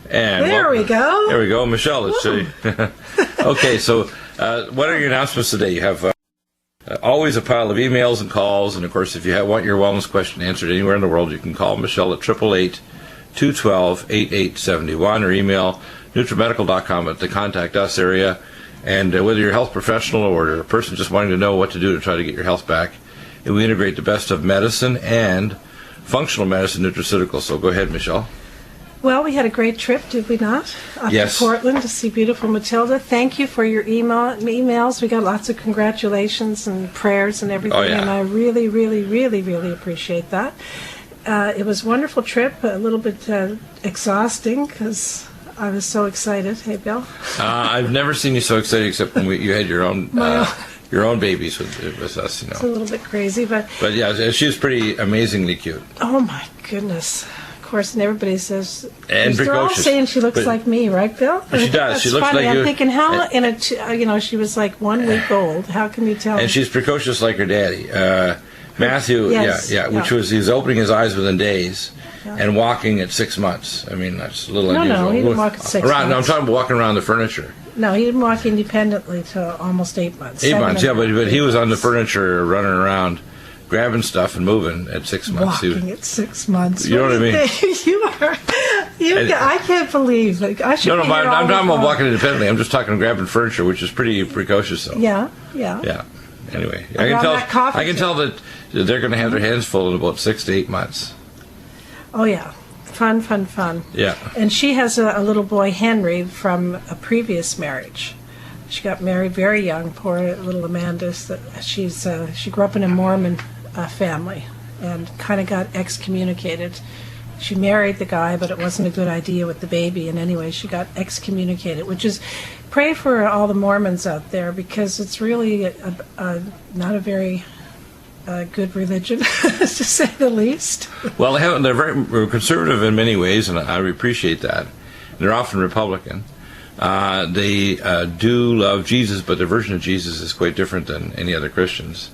And there we go. There we go, Michelle. Let's see. Okay, so what are your announcements today? You have always a pile of emails and calls, and of course, if you want your wellness question answered anywhere in the world, you can call Michelle at 888-212-8871 or email Nutrimedical.com at the Contact Us area. And whether you're a health professional or a person just wanting to know what to do to try to get your health back, we integrate the best of medicine and functional medicine nutraceuticals. So go ahead, Michelle. Well, we had a great trip, did we not? Up to Portland to see beautiful Matilda. Thank you for your emails. We got lots of congratulations and prayers and everything, and I really, really, really, really appreciate that. It was a wonderful trip, a little bit exhausting because I was so excited. Hey, Bill? I've never seen you so excited except when you had your own babies with us. It's a little bit crazy, but yeah, she was pretty amazingly cute. Oh my goodness. Of course, and everybody says, and they're all saying she looks like me, right, Bill? She does. She looks funny. like you. I'm thinking, how she was like 1 week old. How can you tell? And she's precocious like her daddy, Matthew. Yes, which was he was opening his eyes within days and walking at 6 months. I mean, that's a little unusual. No, he didn't walk at 6 months. No, I'm talking about walking around the furniture. No, he didn't walk independently till almost 8 months. 8 months, but he was on the furniture, running around, grabbing stuff and moving at 6 months. Walking at 6 months. You know what I mean? I can't believe. I'm talking about walking independently. I'm just talking grabbing furniture, which is pretty precocious, though. Yeah. Anyway, I can tell that they're going to have their hands full in about 6 to 8 months. Oh yeah, fun. Yeah. And she has a little boy, Henry, from a previous marriage. She got married very young. Poor little Amanda. She grew up in a Mormon family and kind of got excommunicated. She married the guy, but it wasn't a good idea with the baby. And anyway, she got excommunicated, which is, pray for all the Mormons out there because it's really not a very good religion, to say the least. Well, they're very conservative in many ways, and I appreciate that. They're often Republican. They do love Jesus, but their version of Jesus is quite different than any other Christians.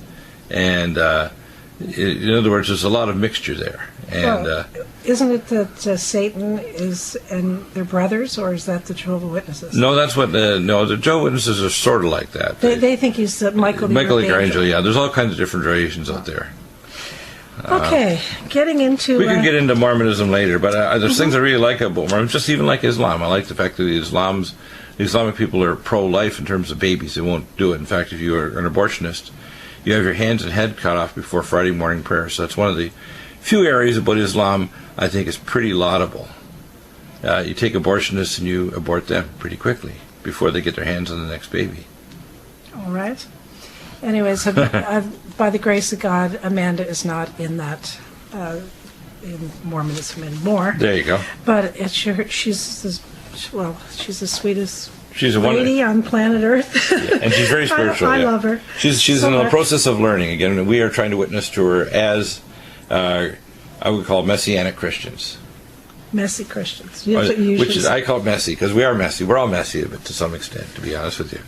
And in other words, there's a lot of mixture there. And isn't it that Satan and their brothers, or is that the Jehovah's Witnesses? No, that's what the Jehovah's Witnesses are sort of like that. They think he's Michael the Archangel. Yeah, there's all kinds of different variations out there. Okay, getting into... We can get into Mormonism later, but there's things I really like about Mormons, just even like Islam. I like the fact that the Islamic people are pro-life in terms of babies. They won't do it. In fact, if you are an abortionist, you have your hands and head cut off before Friday morning prayer. So that's one of the few areas about Islam I think is pretty laudable. You take abortionists and you abort them pretty quickly before they get their hands on the next baby. All right. Anyways, by the grace of God, Amanda is not in that in Mormonism anymore. There you go. But she's the sweetest She's a lady on planet Earth. Yeah, and she's very spiritual. I love her. She's in the process of learning again, and we are trying to witness to her as I would call Messianic Christians. Messy Christians. I call it messy because we are messy. We're all messy to some extent, to be honest with you.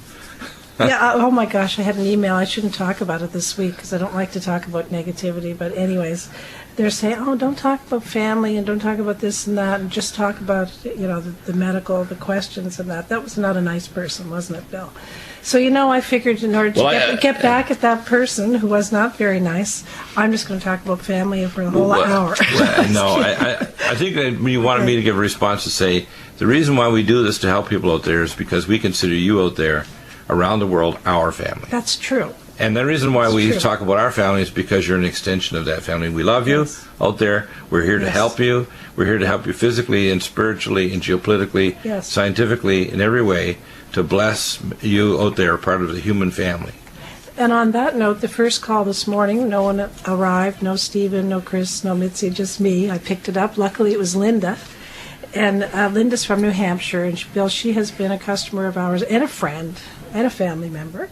Yeah, oh my gosh, I had an email. I shouldn't talk about it this week because I don't like to talk about negativity. But anyways, they're saying, oh, don't talk about family and don't talk about this and that and just talk about, the medical, the questions and that. That was not a nice person, wasn't it, Bill? So, I figured in order to get back at that person who was not very nice, I'm just going to talk about family for the whole hour. No, I think that you wanted me to give a response to say, the reason why we do this to help people out there is because we consider you out there around the world our family. That's true. And the reason why we talk about our family is because you're an extension of that family. We love you out there. We're here to help you. We're here to help you physically and spiritually and geopolitically, scientifically, in every way, to bless you out there, part of the human family. And on that note, the first call this morning, no one arrived, no Stephen, no Chris, no Mitzi, just me. I picked it up. Luckily, it was Linda. And Linda's from New Hampshire, and Bill, she has been a customer of ours and a friend and a family member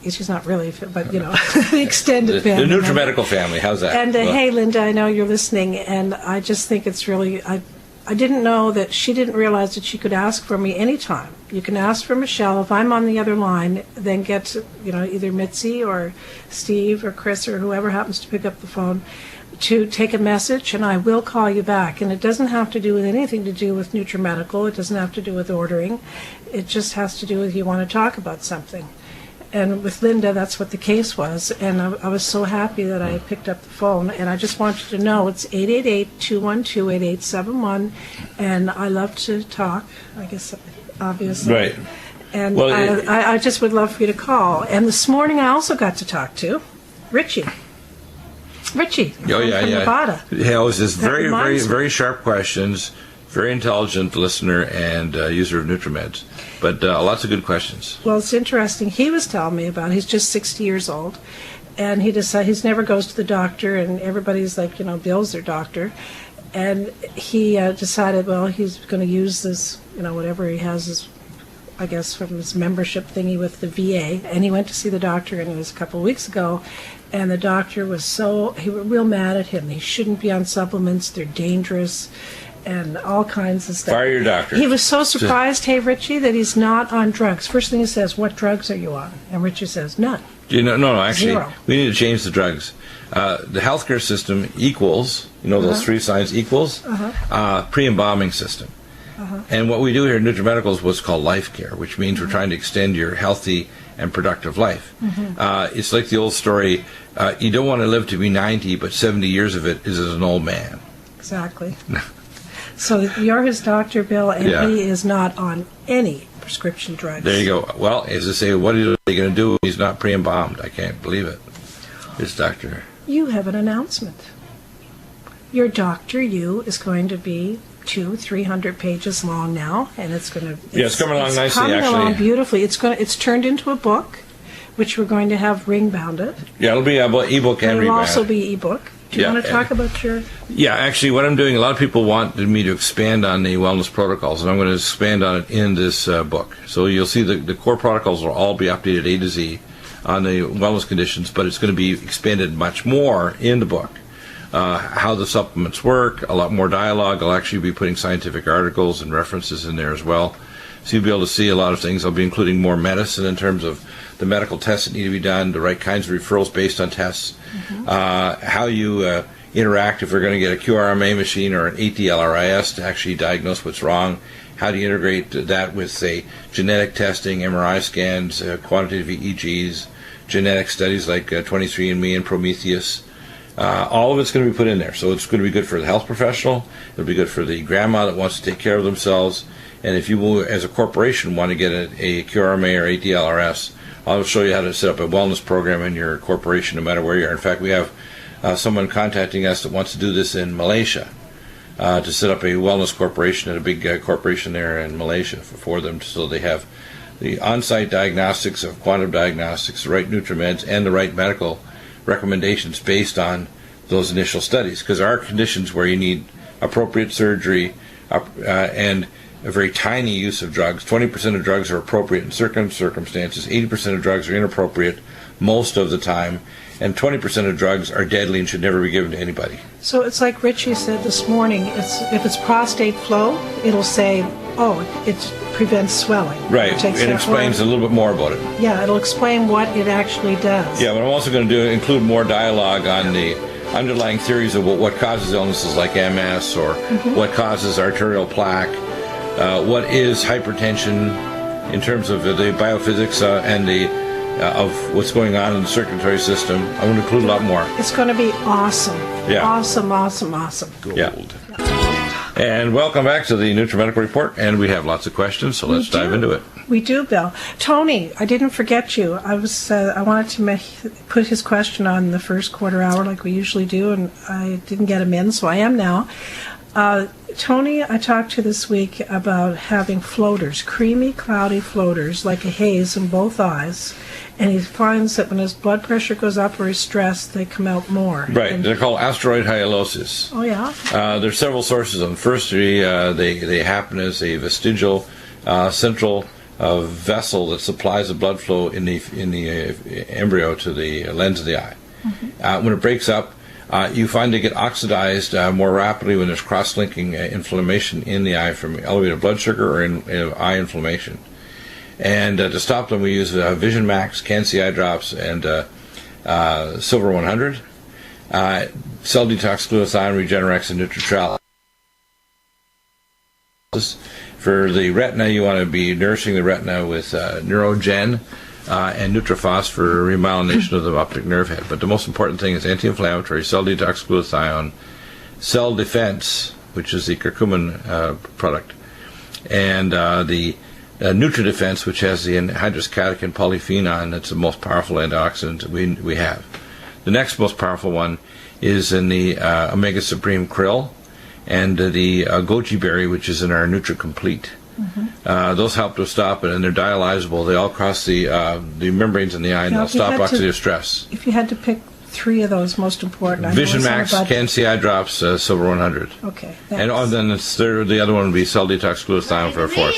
she's not really, but the extended family. The Nutrimedical family, how's that? And hey, Linda, I know you're listening, and I just think it's really, I didn't know that she didn't realize that she could ask for me anytime. You can ask for Michelle. If I'm on the other line, then get, either Mitzi or Steve or Chris or whoever happens to pick up the phone to take a message, and I will call you back. And it doesn't have to do with anything to do with Nutrimedical. It doesn't have to do with ordering. It just has to do with you want to talk about something. And with Linda, that's what the case was. And I was so happy that I picked up the phone. And I just want you to know it's 888-212-8871. And I love to talk, I guess, obviously. Right. And Well, I just would love for you to call. And this morning I also got to talk to Richie. Oh, from yeah. Nevada. Yeah, it was just That very, very, reminds me. very sharp questions, very intelligent listener and user of NutriMeds. But lots of good questions. Well, it's interesting. He was telling me about, he's just 60 years old, and he decided, he's never goes to the doctor, and everybody's like, Bill's their doctor. And he decided, well, he's going to use this, whatever he has, his, I guess, from his membership thingy with the VA. And he went to see the doctor, and it was a couple of weeks ago, and the doctor was he was real mad at him. He shouldn't be on supplements. They're dangerous. And all kinds of stuff. Fire your doctor. He was so surprised, hey, Richie, that he's not on drugs. First thing he says, what drugs are you on? And Richie says, none. No, actually, Zero. we need to change the drugs. The healthcare system equals, those three signs equals, pre-embalming system. And what we do here at Nutrimedical is what's called life care, which means we're trying to extend your healthy and productive life. It's like the old story, you don't want to live to be 90, but 70 years of it is as an old man. Exactly. So you're his doctor, Bill, and he is not on any prescription drugs. There you go. Well, as I say, what are they going to do when he's not pre-embalmed? I can't believe it. His doctor. You have an announcement. Your Dr. You is going to be 200-300 pages long now, and it's going to... It's coming along nicely, coming actually. along beautifully. It's turned into a book, which we're going to have ring-bound it. Yeah, it'll be ebook and It'll rebound. also be ebook. Do you want to talk about your... Yeah, actually, what I'm doing, a lot of people wanted me to expand on the wellness protocols, and I'm going to expand on it in this book. So you'll see the core protocols will all be updated A to Z on the wellness conditions, but it's going to be expanded much more in the book. How the supplements work, a lot more dialogue. I'll actually be putting scientific articles and references in there as well. So you'll be able to see a lot of things. I'll be including more medicine in terms of the medical tests that need to be done, the right kinds of referrals based on tests, how you interact if we're going to get a QRMA machine or an ATLRIS to actually diagnose what's wrong, how do you integrate that with, say, genetic testing, MRI scans, quantitative EEGs, genetic studies like 23andMe and Prometheus. All of it's going to be put in there. So it's going to be good for the health professional. It'll be good for the grandma that wants to take care of themselves. And if you will, as a corporation, want to get a QRMA or ATLRS, I'll show you how to set up a wellness program in your corporation, no matter where you are. In fact, we have someone contacting us that wants to do this in Malaysia, to set up a wellness corporation at a big corporation there in Malaysia for them, so they have the on-site diagnostics of quantum diagnostics, the right NutriMeds, and the right medical recommendations based on those initial studies. Because there are conditions where you need appropriate surgery and a very tiny use of drugs. 20% of drugs are appropriate in certain circumstances. 80% of drugs are inappropriate most of the time. And 20% of drugs are deadly and should never be given to anybody. So it's like Richie said this morning, if it's prostate flow, it'll say, it prevents swelling. Right. It explains a little bit more about it. Yeah, it'll explain what it actually does. Yeah, but I'm also going to include more dialogue on the underlying theories of what causes illnesses like MS or what causes arterial plaque, what is hypertension in terms of the biophysics and of what's going on in the circulatory system. I'm going to include a lot more. It's going to be awesome. Yeah. Awesome. Gold. Yeah. And welcome back to the Nutrimedical Report, and we have lots of questions, so let's dive into it. We do, Bill. Tony, I didn't forget you. I wanted to put his question on the first quarter hour like we usually do, and I didn't get him in, so I am now. Tony, I talked to this week about having floaters, creamy, cloudy floaters, like a haze in both eyes, and he finds that when his blood pressure goes up or he's stressed, they come out more. Right. They're called asteroid hyalosis. Oh, yeah? There's several sources of them. Firstly, they happen as a vestigial central vessel that supplies the blood flow in the embryo to the lens of the eye. When it breaks up, you find they get oxidized more rapidly when there's cross-linking inflammation in the eye from elevated blood sugar or eye inflammation. And to stop them, we use Vision Max, Can-C eye drops, and Silver 100. Cell Detox Glutathione, Regenerex, and Nutritrel. For the retina, you want to be nourishing the retina with Neurogen and Nutrifos for remyelination of the optic nerve head. But the most important thing is anti-inflammatory, Cell Detox Glutathione, Cell Defense, which is the curcumin product, and the NutriDefense, which has the anhydrous catechin polyphenol, that's the most powerful antioxidant we have. The next most powerful one is in the Omega Supreme Krill and the goji berry, which is in our NutriComplete. Those help to stop it, and they're dialyzable. They all cross the membranes in the eye, and they'll stop oxidative stress. If you had to pick 3 of those most important, Vision Max, Can-C Eye Drops, Silver 100. Okay. And then the other one would be Cell Detox Glutathione for a fourth.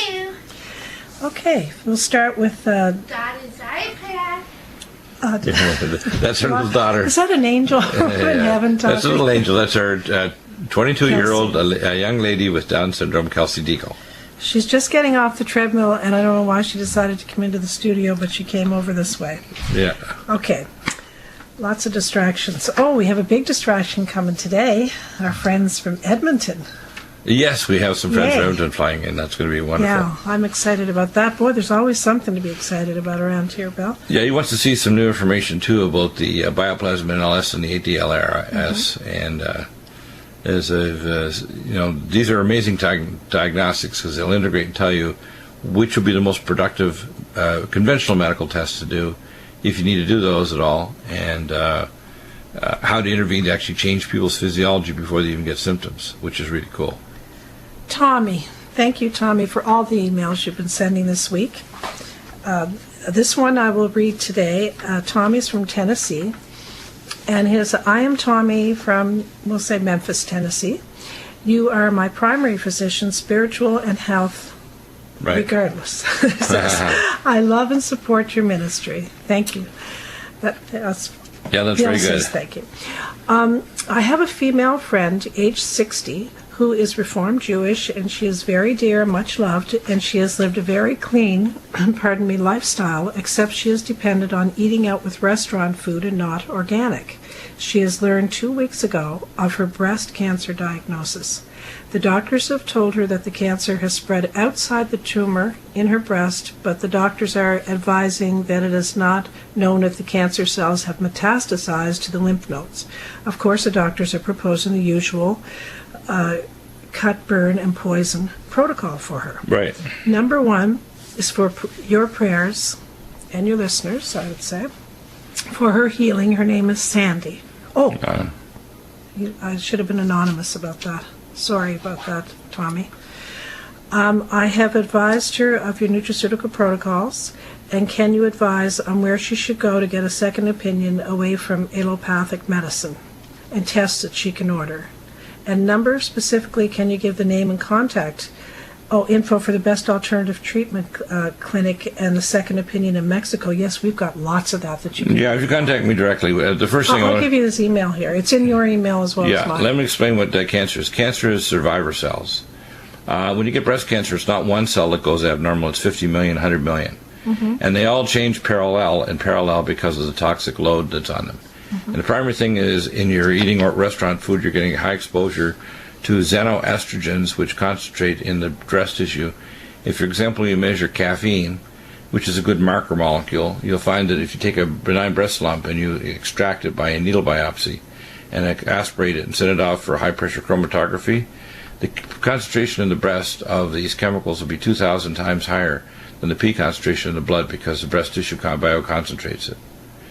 Okay, we'll start with... Daddy's iPad. That's her little daughter. Is that an angel in heaven talking? That's a little angel. That's our 22-year-old a young lady with Down syndrome, Kelsey Deagle. She's just getting off the treadmill, and I don't know why she decided to come into the studio, but she came over this way. Yeah. Okay. Lots of distractions. Oh, we have a big distraction coming today. Our friends from Edmonton. Yes, we have some friends Yay. from Edmonton flying in. That's going to be wonderful. Yeah, I'm excited about that. Boy, there's always something to be excited about around here, Bill. Yeah, he wants to see some new information, too, about the bioplasma NLS and the ADLRS. And these are amazing diagnostics because they'll integrate and tell you which will be the most productive conventional medical tests to do, if you need to do those at all, and how to intervene to actually change people's physiology before they even get symptoms, which is really cool. Tommy. Thank you, Tommy, for all the emails you've been sending this week. This one I will read today. Tommy's from Tennessee. And I am Tommy from, we'll say, Memphis, Tennessee. You are my primary physician, spiritual and health, regardless. I love and support your ministry. Thank you. That's very good. Thank you. I have a female friend, age 60, who is Reformed Jewish, and she is very dear, much loved, and she has lived a very clean, lifestyle, except she is dependent on eating out with restaurant food and not organic. She has learned 2 weeks ago of her breast cancer diagnosis. The doctors have told her that the cancer has spread outside the tumor in her breast, but the doctors are advising that it is not known if the cancer cells have metastasized to the lymph nodes. Of course, the doctors are proposing the usual cut, burn, and poison protocol for her. Right. Number 1 is for your prayers, and your listeners, I would say, for her healing. Her name is Sandy. Oh, I should have been anonymous about that. Sorry about that, Tommy. I have advised her of your nutraceutical protocols, and can you advise on where she should go to get a second opinion away from allopathic medicine and tests that she can order? And number specifically, can you give the name and contact? Info for the best alternative treatment clinic and the second opinion in Mexico. Yes, we've got lots of that you can. Yeah, if you contact me directly, the first thing I'll give you this email here. It's in your email as well as mine. Let me explain what cancer is. Cancer is survivor cells. When you get breast cancer, it's not one cell that goes abnormal. It's 50 million, 100 million. Mm-hmm. And they all change parallel because of the toxic load that's on them. Mm-hmm. And the primary thing is in your eating or restaurant food, you're getting high exposure to xenoestrogens, which concentrate in the breast tissue. If, for example, you measure caffeine, which is a good marker molecule, you'll find that if you take a benign breast lump and you extract it by a needle biopsy and aspirate it and send it off for high-pressure chromatography, the concentration in the breast of these chemicals will be 2,000 times higher than the peak concentration in the blood because the breast tissue bioconcentrates it.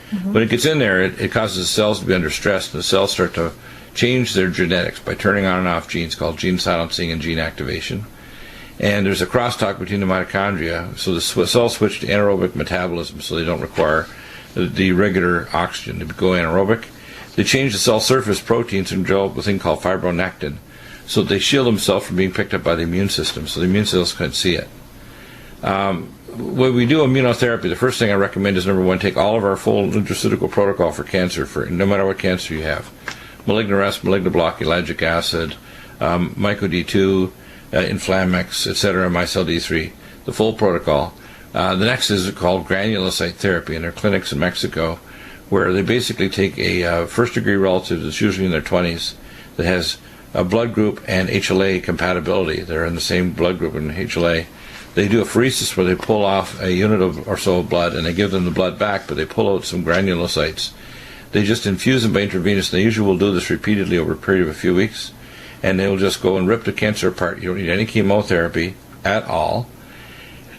Mm-hmm. When it gets in there, it causes the cells to be under stress, and the cells start to change their genetics by turning on and off genes called gene silencing and gene activation. And there's a crosstalk between the mitochondria, so the cells switch to anaerobic metabolism, so they don't require the regular oxygen to go anaerobic. They change the cell surface proteins and develop a thing called fibronectin, so they shield themselves from being picked up by the immune system, so the immune cells can't see it. When we do immunotherapy, the first thing I recommend is, number 1, take all of our full nutraceutical protocol for cancer, for no matter what cancer you have. Malignarest, Malignoblock, Ellagic acid, Myco D2, Inflamex, etc., Micelle D3, the full protocol. The next is called granulocyte therapy, and there are clinics in Mexico where they basically take a first-degree relative that's usually in their 20s that has a blood group and HLA compatibility. They're in the same blood group in HLA. They do a pheresis where they pull off a unit or so of blood, and they give them the blood back, but they pull out some granulocytes. They just infuse them by intravenous. They usually will do this repeatedly over a period of a few weeks, and they'll just go and rip the cancer apart. You don't need any chemotherapy at all.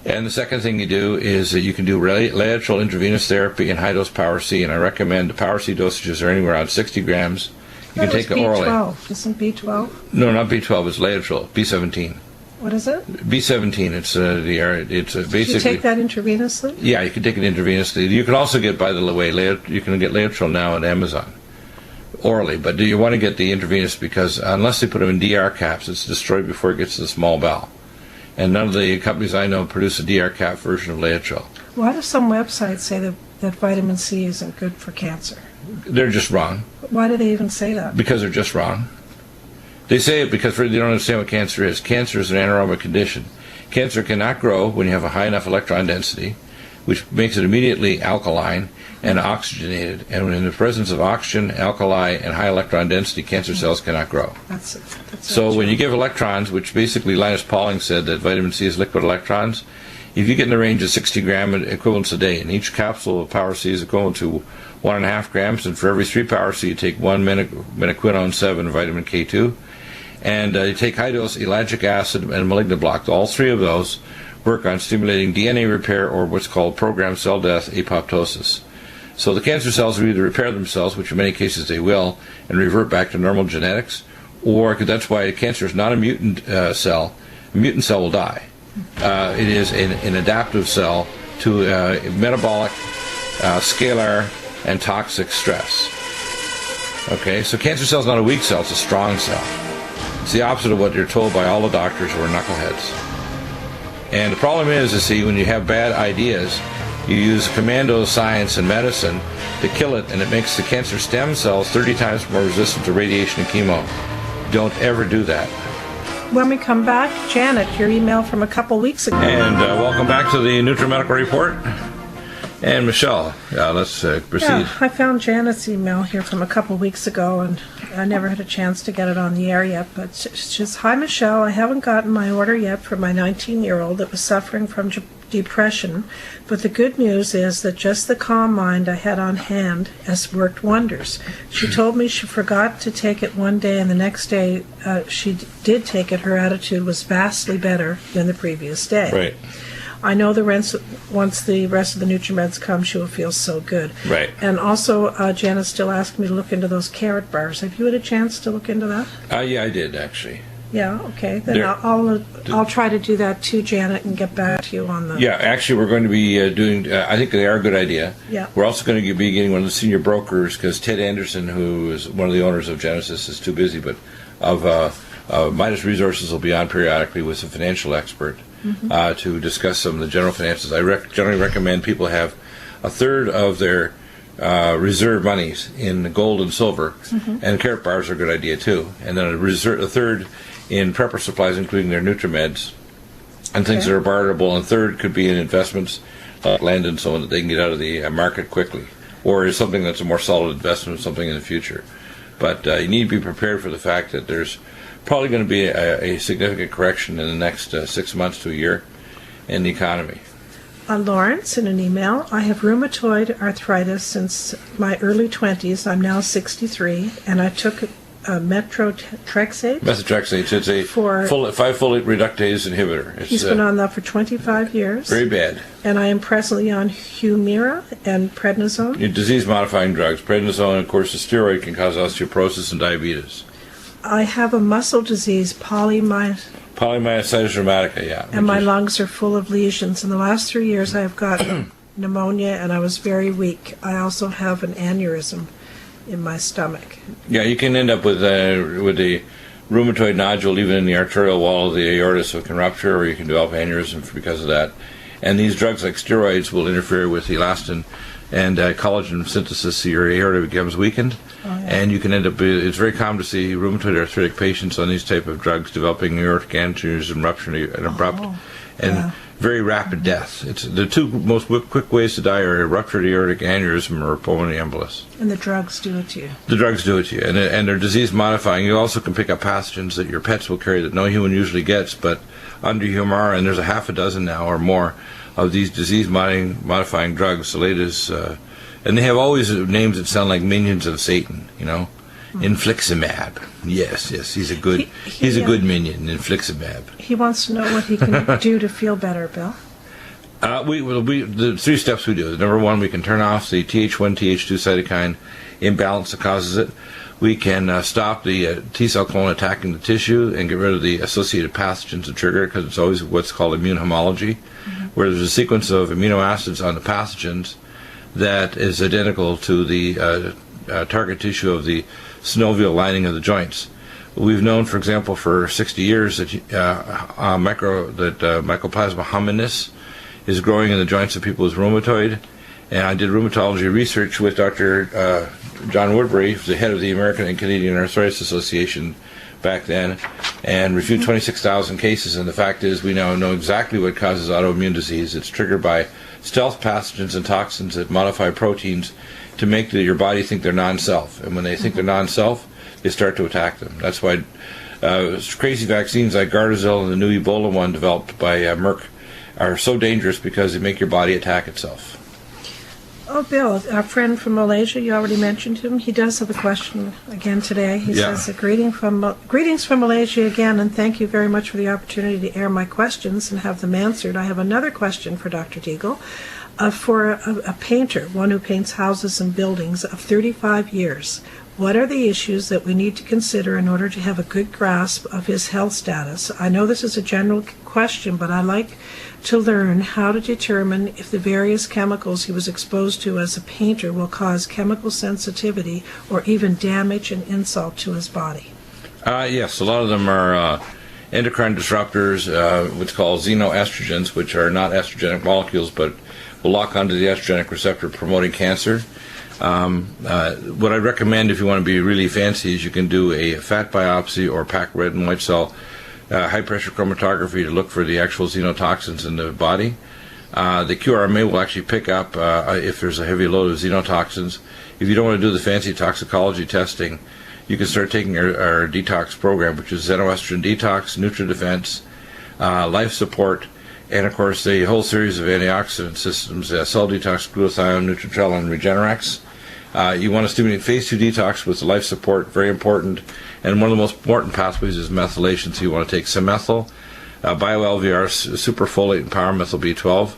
And the second thing you do is that you can do lateral intravenous therapy and high-dose Power C, and I recommend the Power C dosages are anywhere around 60 grams. You can take it orally. B12. Isn't B12? No, not B12. It's lateral. B17. What is it? B17. It's basically. Do you take that intravenously? Yeah, you can take it intravenously. You can also get, by the way, you can get lateral now on Amazon orally, but do you want to get the intravenous because unless they put them in DR caps, it's destroyed before it gets to the small bowel. And none of the companies I know produce a DR cap version of lateral. Why do some websites say that vitamin C isn't good for cancer? They're just wrong. Why do they even say that? Because they're just wrong. They say it because they don't understand what cancer is. Cancer is an anaerobic condition. Cancer cannot grow when you have a high enough electron density, which makes it immediately alkaline and oxygenated. And when in the presence of oxygen, alkali, and high electron density, cancer cells cannot grow. That's So when you give electrons, which basically Linus Pauling said that vitamin C is liquid electrons, if you get in the range of 60 gram equivalents a day, and each capsule of Power C is equivalent to 1.5 grams, and for every 3 Power C you take 1 minoquinone 7 vitamin K2, and you take high-dose ellagic acid and malignant block. All three of those work on stimulating DNA repair or what's called programmed cell death, apoptosis. So the cancer cells will either repair themselves, which in many cases they will, and revert back to normal genetics, or that's why cancer is not a mutant cell. A mutant cell will die. It is an adaptive cell to metabolic, scalar, and toxic stress. Okay, so cancer cell is not a weak cell, it's a strong cell. It's the opposite of what you're told by all the doctors who are knuckleheads. And the problem is, see, when you have bad ideas, you use commando science and medicine to kill it, and it makes the cancer stem cells 30 times more resistant to radiation and chemo. Don't ever do that. When we come back, Janet, your email from a couple weeks ago. And welcome back to the Nutrimedical Report. And Michelle, let's proceed. Yeah, I found Janet's email here from a couple weeks ago, and I never had a chance to get it on the air yet. But she says, "Hi, Michelle. I haven't gotten my order yet for my 19-year-old that was suffering from depression, but the good news is that just the calm mind I had on hand has worked wonders. She told me she forgot to take it one day, and the next day she did take it. Her attitude was vastly better than the previous day. Right. I know once the rest of the Nutrimeds come, she will feel so good." Right. And also, Janice still asked me to look into those carrot bars. Have you had a chance to look into that? Yeah, I did, actually. Yeah, okay. Then I'll try to do that too, Janet, and get back to you on the... Yeah, actually, we're going to be doing, I think they are a good idea. Yeah. We're also going to be getting one of the senior brokers, because Ted Anderson, who is one of the owners of Genesis, is too busy, but of Midas Resources will be on periodically with a financial expert to discuss some of the general finances. I generally recommend people have a third of their reserve monies in gold and silver, and carrot bars are a good idea too, and then a third in prepper supplies, including their Nutrimeds, and things that are barterable, and third could be in investments like land and so on that they can get out of the market quickly, or is something that's a more solid investment, something in the future. But you need to be prepared for the fact that there's probably going to be a significant correction in the next 6 months to a year in the economy. Lawrence, in an email, "I have rheumatoid arthritis since my early 20s. I'm now 63, and I took methotrexate. Methotrexate, it's a 5-folate reductase inhibitor. He's been on that for 25 years. Very bad. And I am presently on Humira and prednisone. Disease-modifying drugs. Prednisone, of course, a steroid, can cause osteoporosis and diabetes. I have a muscle disease, polymyositis rheumatica, yeah. and my lungs are full of lesions. In the last 3 years, I have gotten pneumonia, and I was very weak. I also have an aneurysm in my stomach." Yeah, you can end up with a rheumatoid nodule even in the arterial wall of the aorta, so it can rupture, or you can develop aneurysm because of that. And these drugs, like steroids, will interfere with elastin and collagen synthesis, so your aorta becomes weakened. And you can end up, it's very common to see rheumatoid arthritic patients on these type of drugs developing aortic aneurysm, rupture, and abrupt, and very rapid death. It's the two most quick ways to die are a ruptured aortic aneurysm or pulmonary embolus. And the drugs do it to you. The drugs do it to you, and they're disease modifying. You also can pick up pathogens that your pets will carry that no human usually gets, but under Humira, and there's a half a dozen now or more of these disease modifying drugs. The latest, and they have always names that sound like minions of Satan, you know. Infliximab. Yes, he's a good he's a good minion, Infliximab. He wants to know what he can do to feel better, Bill. We the three steps we do. Number one, we can turn off the Th1, Th2 cytokine imbalance that causes it. We can stop the T cell clone attacking the tissue and get rid of the associated pathogens that trigger it, because it's always what's called immune homology, where there's a sequence of amino acids on the pathogens that is identical to the target tissue of the synovial lining of the joints. We've known, for example, for 60 years that Mycoplasma hominis is growing in the joints of people with rheumatoid. And I did rheumatology research with Dr. John Woodbury, who's the head of the American and Canadian Arthritis Association back then, and reviewed 26,000 cases. And the fact is, we now know exactly what causes autoimmune disease. It's triggered by stealth pathogens and toxins that modify proteins to make your body think they're non-self. And when they think they're non-self, they start to attack them. That's why crazy vaccines like Gardasil and the new Ebola one developed by Merck are so dangerous, because they make your body attack itself. Oh, Bill, our friend from Malaysia, you already mentioned him. He does have a question again today. He says, greetings from Malaysia again, and thank you very much for the opportunity to air my questions and have them answered. I have another question for Dr. Deagle. For a painter, one who paints houses and buildings of 35 years, what are the issues that we need to consider in order to have a good grasp of his health status? I know this is a general question, but I like to learn how to determine if the various chemicals he was exposed to as a painter will cause chemical sensitivity or even damage and insult to his body. Yes, a lot of them are endocrine disruptors, what's called xenoestrogens, which are not estrogenic molecules, but will lock onto the estrogenic receptor, promoting cancer. What I recommend, if you want to be really fancy, is you can do a fat biopsy or pack red and white cell high-pressure chromatography to look for the actual xenotoxins in the body. The QRMA will actually pick up if there's a heavy load of xenotoxins. If you don't want to do the fancy toxicology testing, you can start taking our detox program, which is xenoestrogen detox, NutriDefense, life support, and of course the whole series of antioxidant systems, cell detox, glutathione, Nutritrel, and Regenerex. You want to stimulate phase 2 detox with life support, very important. And one of the most important pathways is methylation, so you want to take Cimethyl, BioLVR, Superfolate, and Powermethyl B12.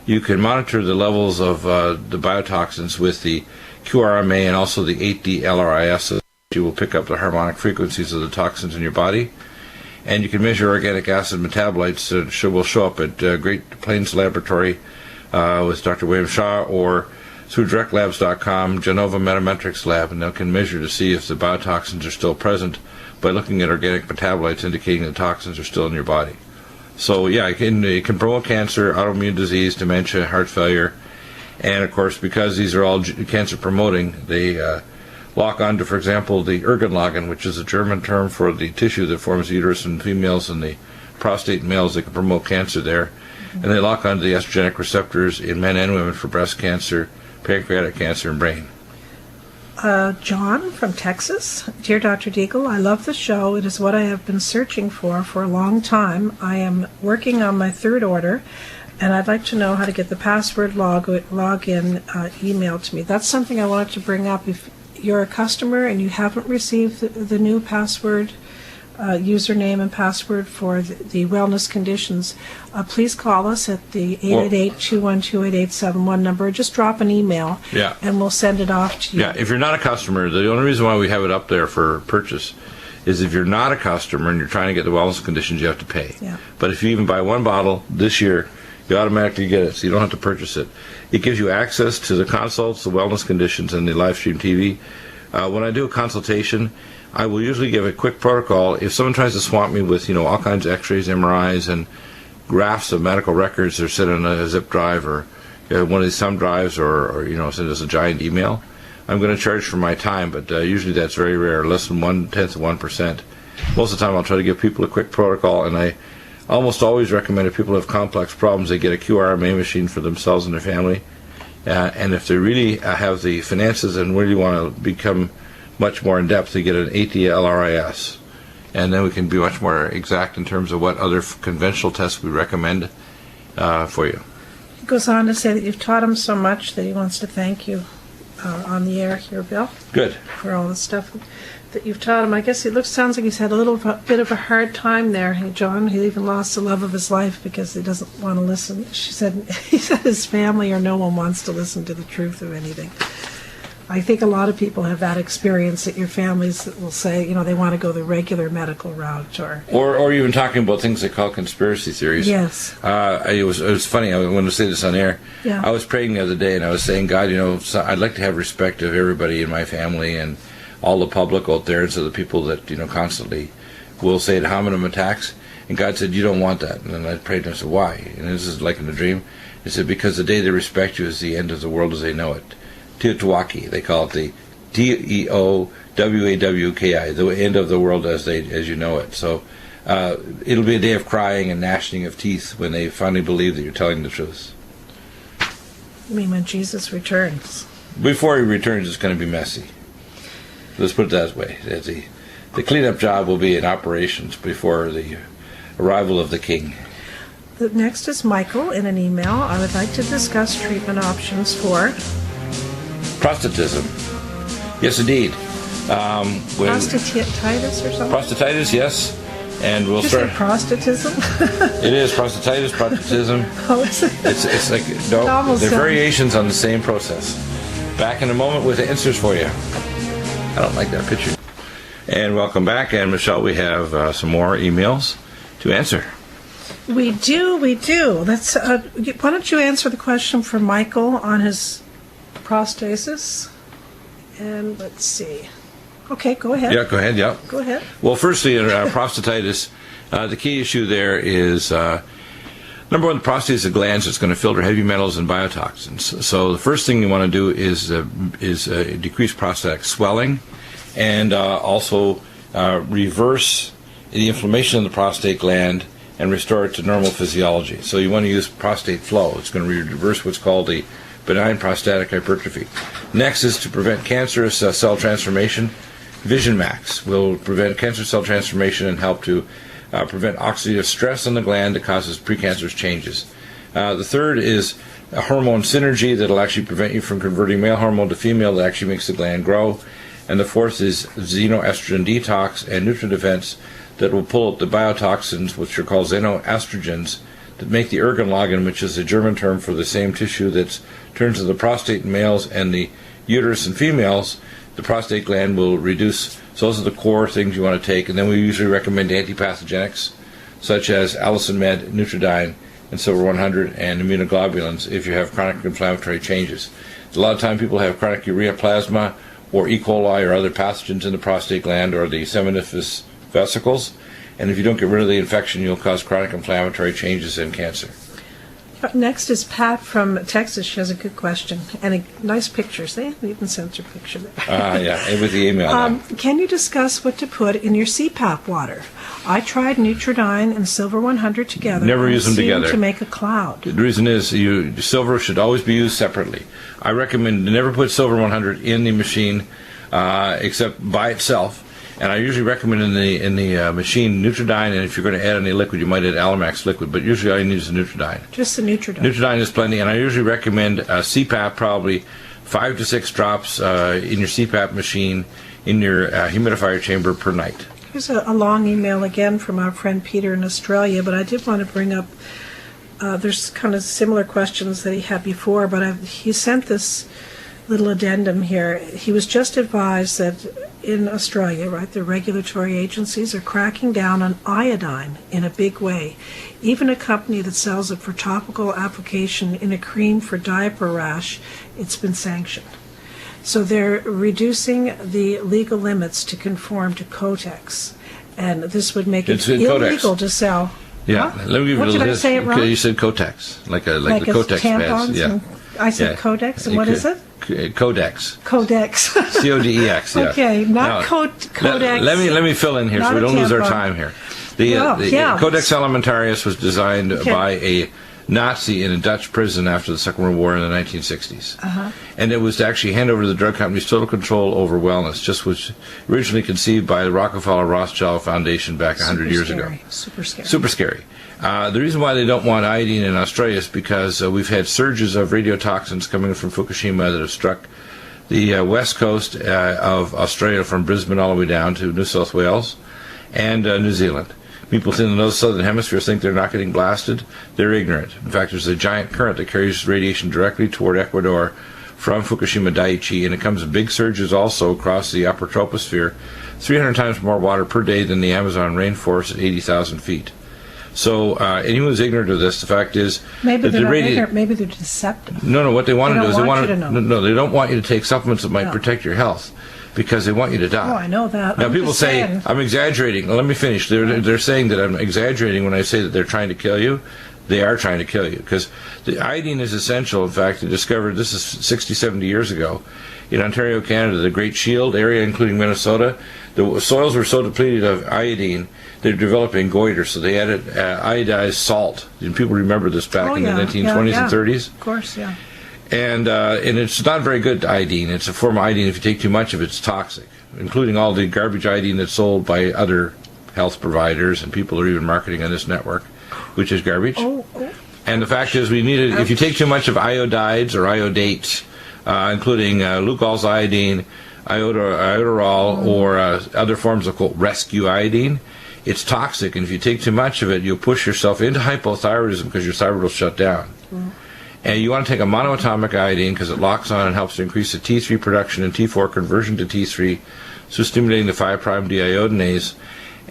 You can monitor the levels of the biotoxins with the QRMA and also the 8D-LRIS. You will pick up the harmonic frequencies of the toxins in your body. And you can measure organic acid metabolites that will show up at Great Plains Laboratory with Dr. William Shaw, or through directlabs.com, Genova Metametrics Lab, and they can measure to see if the biotoxins are still present by looking at organic metabolites indicating the toxins are still in your body. So yeah, it can promote cancer, autoimmune disease, dementia, heart failure, and of course, because these are all cancer promoting, they lock onto, for example, the Ergonlagen, which is a German term for the tissue that forms the uterus in females and the prostate in males. They can promote cancer there. And they lock onto the estrogenic receptors in men and women for breast cancer, pancreatic cancer, and brain. John from Texas. Dear Dr. Deagle, I love the show. It is what I have been searching for a long time. I am working on my third order, and I'd like to know how to get the password login emailed to me. That's something I wanted to bring up. If you're a customer and you haven't received the new password, username and password for the wellness conditions, please call us at the 888-212-8871 number. Just drop an email, and we'll send it off to you. Yeah, if you're not a customer, the only reason why we have it up there for purchase is if you're not a customer and you're trying to get the wellness conditions, you have to pay. Yeah. But if you even buy one bottle this year, you automatically get it, so you don't have to purchase it. It gives you access to the consults, the wellness conditions, and the live stream TV. When I do a consultation, I will usually give a quick protocol. If someone tries to swamp me with, all kinds of x-rays, MRIs, and graphs of medical records that are set on a zip drive or one of these thumb drives or send us a giant email, I'm going to charge for my time, but usually that's very rare, less than 1/10 of 1%. Most of the time I'll try to give people a quick protocol, and I almost always recommend if people have complex problems, they get a QRMA machine for themselves and their family. And if they really have the finances and really want to become much more in depth, they get an ATLRIS. And then we can be much more exact in terms of what other conventional tests we recommend for you. He goes on to say that you've taught him so much that he wants to thank you on the air here, Bill. Good. For all the stuff that you've taught him. I guess sounds like he's had a little bit of a hard time there. Hey, John, he even lost the love of his life because he doesn't want to listen. He said his family or no one wants to listen to the truth of anything. I think a lot of people have that experience, that your families will say, they want to go the regular medical route, or even talking about things they call conspiracy theories. Yes. It was funny. I want to say this on air. Yeah. I was praying the other day, and I was saying, God, I'd like to have respect of everybody in my family and all the public out there, and so the people that constantly will say ad hominem attacks. And God said, you don't want that. And then I prayed and I said, why? And this is like in a dream. He said, because the day they respect you is the end of the world as they know it. Teotowaki, they call it the TEOWAWKI, the end of the world as you know it. So it'll be a day of crying and gnashing of teeth when they finally believe that you're telling the truth. I mean, when Jesus returns. Before he returns, it's going to be messy. Let's put it that way. The cleanup job will be in operations before the arrival of the king. The next is Michael in an email. I would like to discuss treatment options for prostatism. Yes, indeed. Prostatitis or something? Prostatitis, yes. And we'll Did you start. say prostatism? It is prostatitis, prostatism. Oh, is it? It's like no, they're variations on the same process. Back in a moment with the answers for you. I don't like that picture. And welcome back. And Michelle, we have some more emails to answer. We do. Let's. Why don't you answer the question for Michael on his prostasis? And let's see. Okay, go ahead. Yeah, go ahead. Yeah. Go ahead. Well, firstly, prostatitis, the key issue there is number one, the prostate is a gland that's going to filter heavy metals and biotoxins. So the first thing you want to do is decrease prostatic swelling, and also reverse the inflammation of the prostate gland and restore it to normal physiology. So you want to use prostate flow. It's going to reverse what's called the benign prostatic hypertrophy. Next is to prevent cancerous cell transformation. Vision Max will prevent cancer cell transformation and help to prevent oxidative stress on the gland that causes precancerous changes. The third is a hormone synergy that will actually prevent you from converting male hormone to female that actually makes the gland grow. And the fourth is xenoestrogen detox and NutriDefense that will pull out the biotoxins, which are called xenoestrogens, that make the ergonogen, which is a German term for the same tissue that turns to the prostate in males and the uterus in females. The prostate gland will reduce. So those are the core things you want to take. And then we usually recommend antipathogenics, such as Allicin Med, Nutridyne, and Silver 100, and immunoglobulins if you have chronic inflammatory changes. A lot of time people have chronic ureaplasma or E. coli or other pathogens in the prostate gland or the seminiferous vesicles. And if you don't get rid of the infection, you'll cause chronic inflammatory changes and cancer. Next is Pat from Texas. She has a good question and nice pictures. They haven't even sent her picture there. Yeah, and with the email. Can you discuss what to put in your CPAP water? I tried Nutridyne and Silver 100 together. Never use them together. To make a cloud. The reason is silver should always be used separately. I recommend never put Silver 100 in the machine except by itself. And I usually recommend in the machine Nutridyne, and if you're going to add any liquid, you might add Alamax liquid, but usually all you need is the Nutridyne. Just the Nutridyne. Nutridyne is plenty, and I usually recommend CPAP, probably 5 to 6 drops in your CPAP machine in your humidifier chamber per night. Here's a long email again from our friend Peter in Australia, but I did want to bring up, there's kind of similar questions that he had before, but he sent this little addendum here. He was just advised that in Australia, right, the regulatory agencies are cracking down on iodine in a big way. Even a company that sells it for topical application in a cream for diaper rash, it's been sanctioned. So they're reducing the legal limits to conform to Kotex, and this would make it illegal to sell. Yeah, huh? Let me give you a little Did I say it wrong? Okay, you said Kotex, like the Kotex tampons pads. Yeah. I said Codex, and what is it? Codex. Codex. Codex, yeah. Okay, not Codex. Let me fill in here so we don't lose our time here. The Codex Alimentarius was designed by a Nazi in a Dutch prison after the Second World War in the 1960s. And it was to actually hand over to the drug companies total control over wellness, just was originally conceived by the Rockefeller Rothschild Foundation back 100 years ago. Super scary. Super scary. The reason why they don't want iodine in Australia is because we've had surges of radiotoxins coming from Fukushima that have struck the west coast of Australia from Brisbane all the way down to New South Wales and New Zealand. People in the southern hemisphere think they're not getting blasted. They're ignorant. In fact, there's a giant current that carries radiation directly toward Ecuador from Fukushima Daiichi, and it comes in big surges also across the upper troposphere, 300 times more water per day than the Amazon rainforest at 80,000 feet. So anyone who's ignorant of this, the fact is maybe they're not ignorant. Maybe they're deceptive. No. What they want to do is they want to know. They don't want you to take supplements that might protect your health, because they want you to die. Oh, I know that. Now, people say I'm exaggerating. Let me finish. They're saying that I'm exaggerating when I say that they're trying to kill you. They are trying to kill you, because the iodine is essential. In fact, they discovered this is 60, 70 years ago in Ontario, Canada, the Great Shield area, including Minnesota. The soils were so depleted of iodine, they're developing goiter, so they added iodized salt. And people remember this back in the 1920s and 30s. Of course, yeah. And it's not very good iodine. It's a form of iodine. If you take too much of it, it's toxic, including all the garbage iodine that's sold by other health providers, and people are even marketing on this network, which is garbage. And the fact is, if you take too much of iodides or iodates, including Lugol's iodine, iodoral, or other forms of quote rescue iodine, it's toxic. And if you take too much of it, you'll push yourself into hypothyroidism because your thyroid will shut down. And you want to take a monoatomic iodine because it locks on and helps to increase the T3 production and T4 conversion to T3, so stimulating the 5' deiodinase.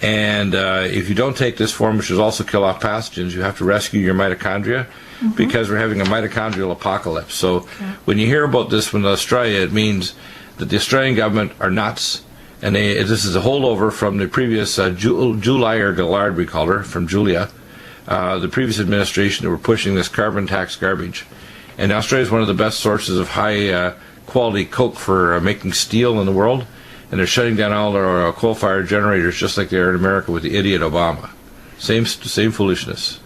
And if you don't take this form, which will also kill off pathogens, you have to rescue your mitochondria, because we're having a mitochondrial apocalypse. So when you hear about this from Australia, it means that the Australian government are nuts, and this is a holdover from the previous Julia, or Gillard, we call her, from Julia, the previous administration that were pushing this carbon tax garbage. And Australia is one of the best sources of high quality coke for making steel in the world, and they're shutting down all their coal-fired generators just like they are in America with the idiot Obama. Same foolishness.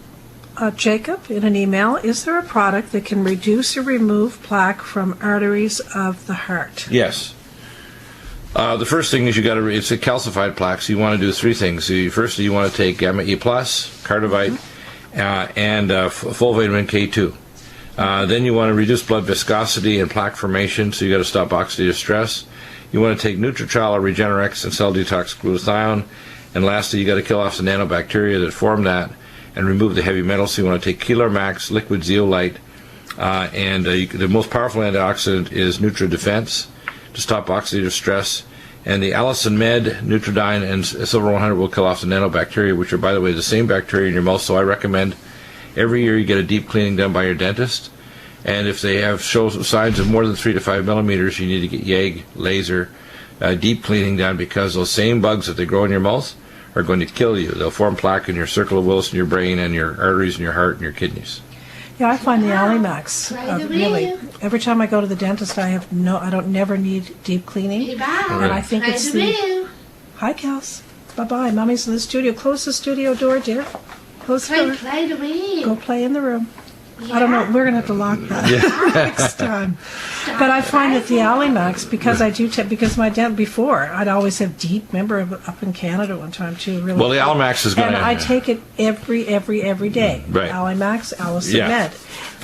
Jacob, in an email, is there a product that can reduce or remove plaque from arteries of the heart? Yes. The first thing is it's a calcified plaque, so you want to do three things. Firstly, you want to take Gamma E+, Cardivite, and full vitamin K2. Then you want to reduce blood viscosity and plaque formation, so you got to stop oxidative stress. You want to take Nutritrial or Regenerex and cell detox glutathione. And lastly, you got to kill off the nanobacteria that form that and remove the heavy metals. So you want to take Keeler Max, liquid zeolite, and the most powerful antioxidant is NutriDefense to stop oxidative stress. And the Allison Med, Nutridyne, and Silver 100 will kill off the nanobacteria, which are, by the way, the same bacteria in your mouth. So I recommend every year you get a deep cleaning done by your dentist. And if they show signs of more than 3 to 5 millimeters, you need to get YAG laser deep cleaning done, because those same bugs that they grow in your mouth are going to kill you. They'll form plaque in your circle of Willis in your brain and your arteries in your heart and your kidneys. Yeah, I find the Alimax really. Every time I go to the dentist, I don't never need deep cleaning, and I think it's the. Hi, Kels. Bye-bye. Mommy's in the studio. Close the studio door, dear. Close the door. Go play in the room. I don't know. We're going to have to lock that next time. But I find that the Alimax, because I do because my dad before I'd always have deep. Remember up in Canada one time too. Really. Well, the Alimax is going to. And I take it every day. Right. Alimax, Allison Med.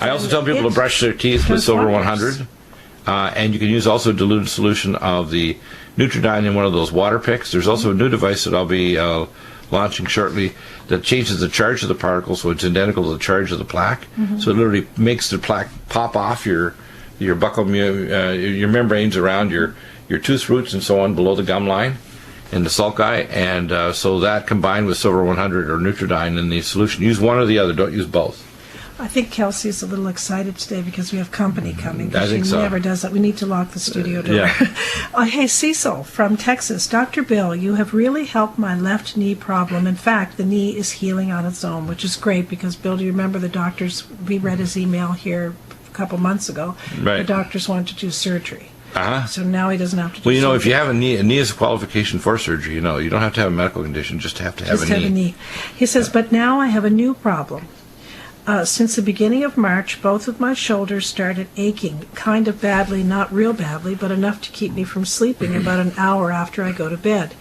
I also tell people to brush their teeth with Silver 100, and you can use also diluted solution of the Nutridyne in one of those water picks. There's also a new device that I'll be launching shortly that changes the charge of the particles, so it's identical to the charge of the plaque. So it literally makes the plaque pop off your buccal your membranes around your tooth roots and so on below the gum line and the sulci, and so that combined with Silver 100 or Nutridyne in the solution. Use one or the other. Don't use both. I think Kelsey's a little excited today because we have company coming. I think she never does that. We need to lock the studio door. Hey, Cecil from Texas. Dr. Bill, you have really helped my left knee problem. In fact, the knee is healing on its own, which is great because, Bill, do you remember the doctors? We read his email here a couple months ago. Right. The doctors wanted to do surgery. Uh-huh. So now he doesn't have to do Well, you know, surgery. if you have a knee is a qualification for surgery. You know, you don't have to have a medical condition, just have to have Just a have a knee. He says, but now I have a new problem. Since the beginning of March, both of my shoulders started aching, kind of badly, not real badly, but enough to keep me from sleeping about an hour after I go to bed.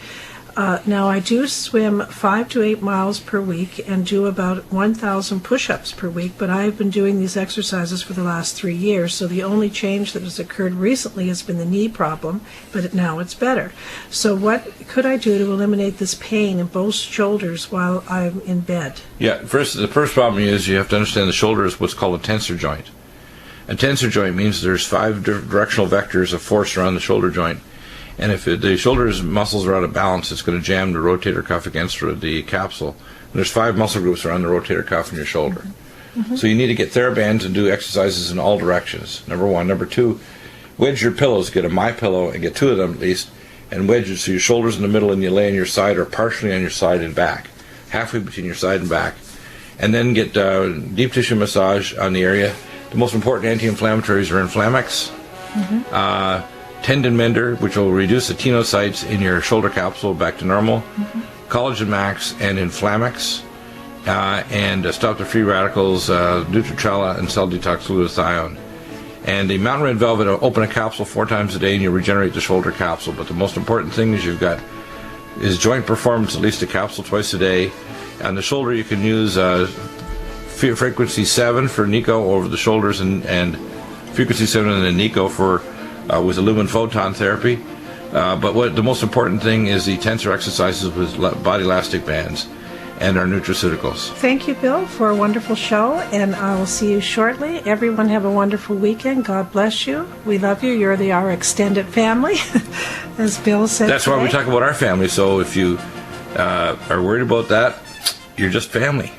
Now, I do swim 5 to 8 miles per week and do about 1,000 push-ups per week, but I've been doing these exercises for the last 3 years, so the only change that has occurred recently has been the knee problem, but now it's better. So what could I do to eliminate this pain in both shoulders while I'm in bed? Yeah, the first problem is you have to understand the shoulder is what's called a tensor joint. A tensor joint means there's 5 directional vectors of force around the shoulder joint. And if the shoulder's muscles are out of balance, it's going to jam the rotator cuff against the capsule. And there's 5 muscle groups around the rotator cuff in your shoulder. Mm-hmm. So you need to get TheraBands and do exercises in all directions, number 1. Number 2, wedge your pillows. Get a MyPillow and get 2 of them at least, and wedge it so your shoulder's in the middle and you lay on your side or partially on your side and back, halfway between your side and back. And then get deep tissue massage on the area. The most important anti-inflammatories are Inflamex, Tendon Mender, which will reduce the tenocytes in your shoulder capsule back to normal, Collagen Max and Inflamex, and stop the free radicals, Nutricella and Cell Detox Glutathione. And the Mountain Red Velvet will open a capsule 4 times a day and you regenerate the shoulder capsule. But the most important thing is is joint performance, at least a capsule twice a day. On the shoulder you can use frequency 7 for Nico over the shoulders and frequency 7 and then Nico for with the lumen photon therapy. But what the most important thing is the tensor exercises with body elastic bands and our nutraceuticals. Thank you, Bill, for a wonderful show, and I will see you shortly. Everyone have a wonderful weekend. God bless you. We love you. You're our extended family, as Bill said. That's today. why we talk about our family. So if you are worried about that, you're just family.